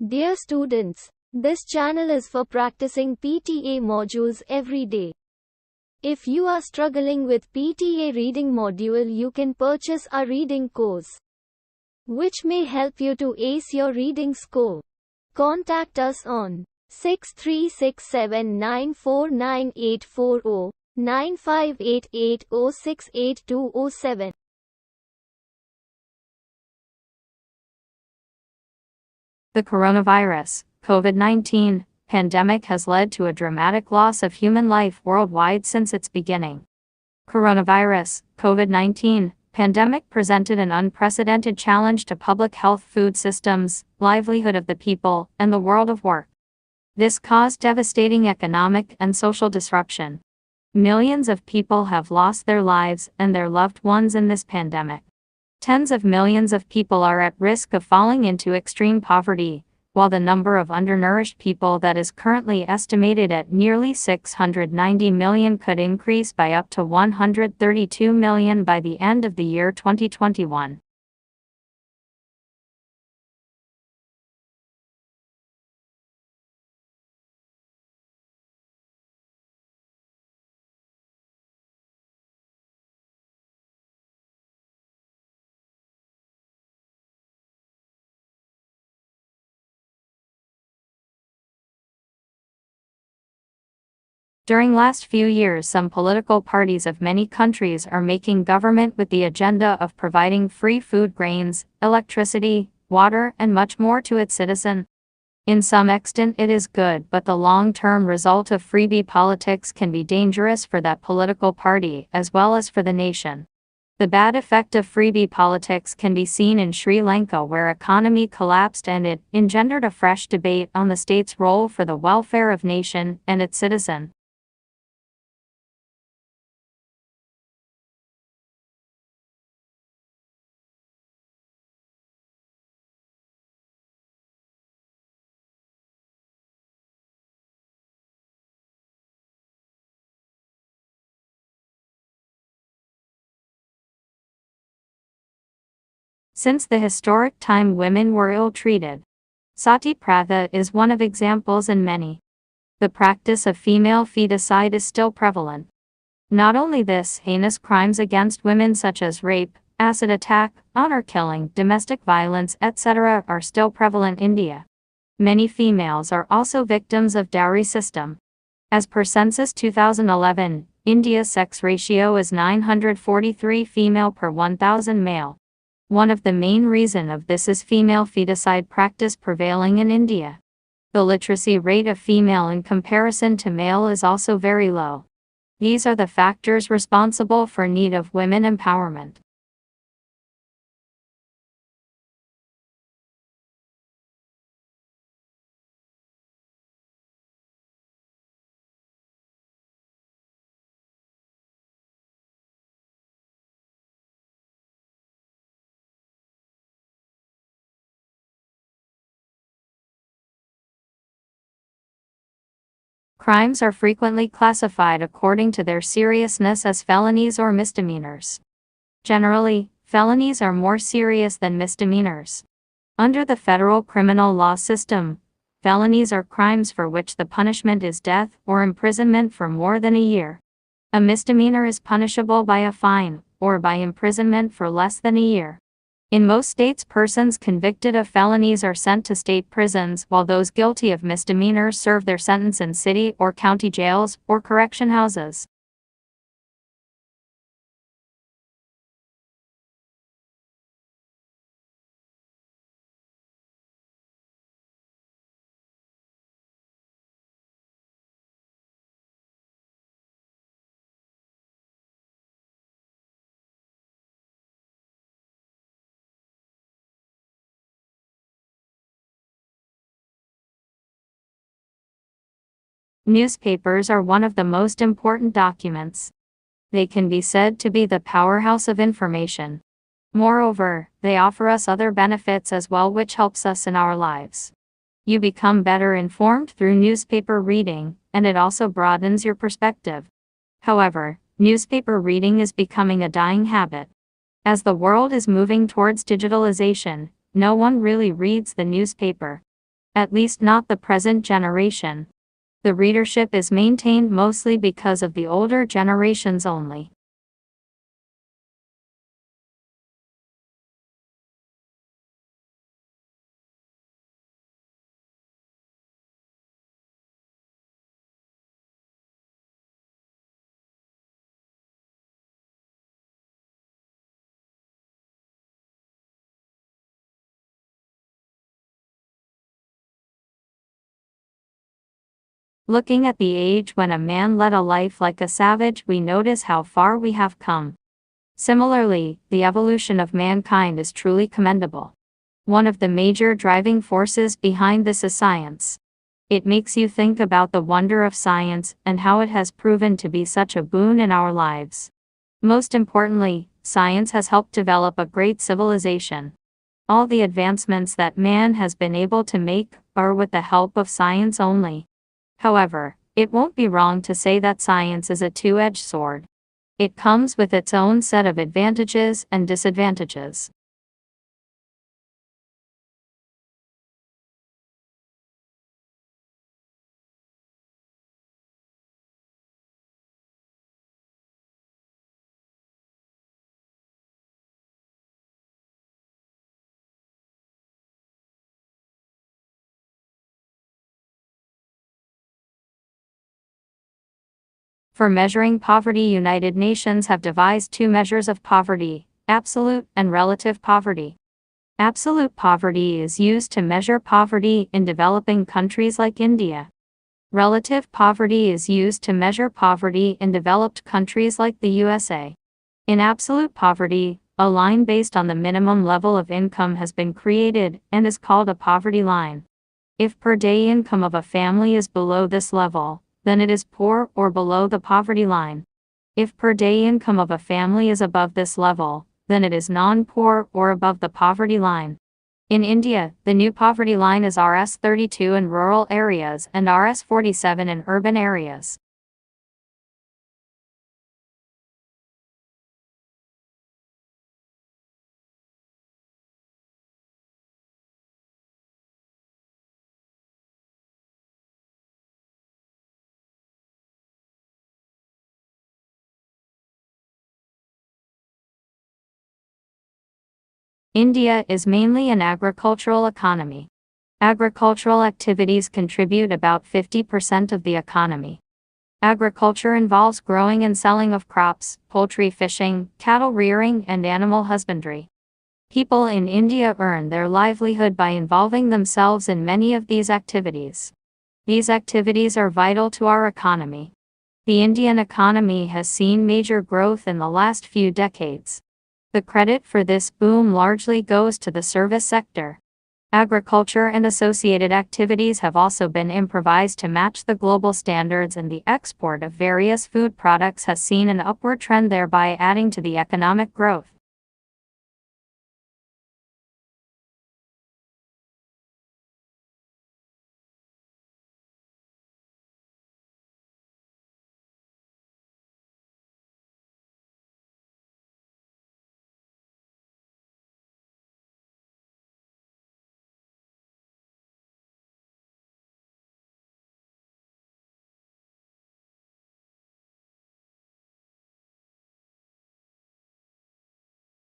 Dear students, this channel is for practicing PTE modules every day. If you are struggling with PTE reading module, you can purchase a reading course, which may help you to ace your reading score. Contact us on 6367949840, 9588068207. The coronavirus, COVID-19, pandemic has led to a dramatic loss of human life worldwide since its beginning. Coronavirus, COVID-19, pandemic presented an unprecedented challenge to public health, food systems, livelihood of the people, and the world of work. This caused devastating economic and social disruption. Millions of people have lost their lives and their loved ones in this pandemic. Tens of millions of people are at risk of falling into extreme poverty, while the number of undernourished people that is currently estimated at nearly 690 million could increase by up to 132 million by the end of the year 2021. During last few years, some political parties of many countries are making government with the agenda of providing free food, grains, electricity, water, and much more to its citizen. In some extent it is good, but the long-term result of freebie politics can be dangerous for that political party as well as for the nation. The bad effect of freebie politics can be seen in Sri Lanka, where economy collapsed and it engendered a fresh debate on the state's role for the welfare of nation and its citizen. Since the historic time, women were ill-treated. Sati pratha is one of examples in many. The practice of female feticide is still prevalent. Not only this, heinous crimes against women such as rape, acid attack, honor killing, domestic violence, etc. are still prevalent in India. Many females are also victims of dowry system. As per Census 2011, India's sex ratio is 943 female per 1,000 male. One of the main reasons of this is female feticide practice prevailing in India. The literacy rate of female in comparison to male is also very low. These are the factors responsible for need of women empowerment. Crimes are frequently classified according to their seriousness as felonies or misdemeanors. Generally, felonies are more serious than misdemeanors. Under the federal criminal law system, felonies are crimes for which the punishment is death or imprisonment for more than a year. A misdemeanor is punishable by a fine or by imprisonment for less than a year. In most states, persons convicted of felonies are sent to state prisons, while those guilty of misdemeanors serve their sentence in city or county jails or correction houses. Newspapers are one of the most important documents. They can be said to be the powerhouse of information. Moreover, they offer us other benefits as well, which helps us in our lives. You become better informed through newspaper reading, and it also broadens your perspective. However, newspaper reading is becoming a dying habit. As the world is moving towards digitalization, no one really reads the newspaper. At least not the present generation. The readership is maintained mostly because of the older generations only. Looking at the age when a man led a life like a savage, we notice how far we have come. Similarly, the evolution of mankind is truly commendable. One of the major driving forces behind this is science. It makes you think about the wonder of science and how it has proven to be such a boon in our lives. Most importantly, science has helped develop a great civilization. All the advancements that man has been able to make are with the help of science only. However, it won't be wrong to say that science is a two-edged sword. It comes with its own set of advantages and disadvantages. For measuring poverty, United Nations have devised two measures of poverty: absolute and relative poverty. Absolute poverty is used to measure poverty in developing countries like India. Relative poverty is used to measure poverty in developed countries like the USA. In absolute poverty, a line based on the minimum level of income has been created and is called a poverty line. If per day income of a family is below this level, then it is poor or below the poverty line. If per day income of a family is above this level, then it is non-poor or above the poverty line. In India, the new poverty line is Rs 32 in rural areas and Rs 47 in urban areas. India is mainly an agricultural economy. Agricultural activities contribute about 50% of the economy. Agriculture involves growing and selling of crops, poultry, fishing, cattle rearing, and animal husbandry. People in India earn their livelihood by involving themselves in many of these activities. These activities are vital to our economy. The Indian economy has seen major growth in the last few decades. The credit for this boom largely goes to the service sector. Agriculture and associated activities have also been improvised to match the global standards, and the export of various food products has seen an upward trend, thereby adding to the economic growth.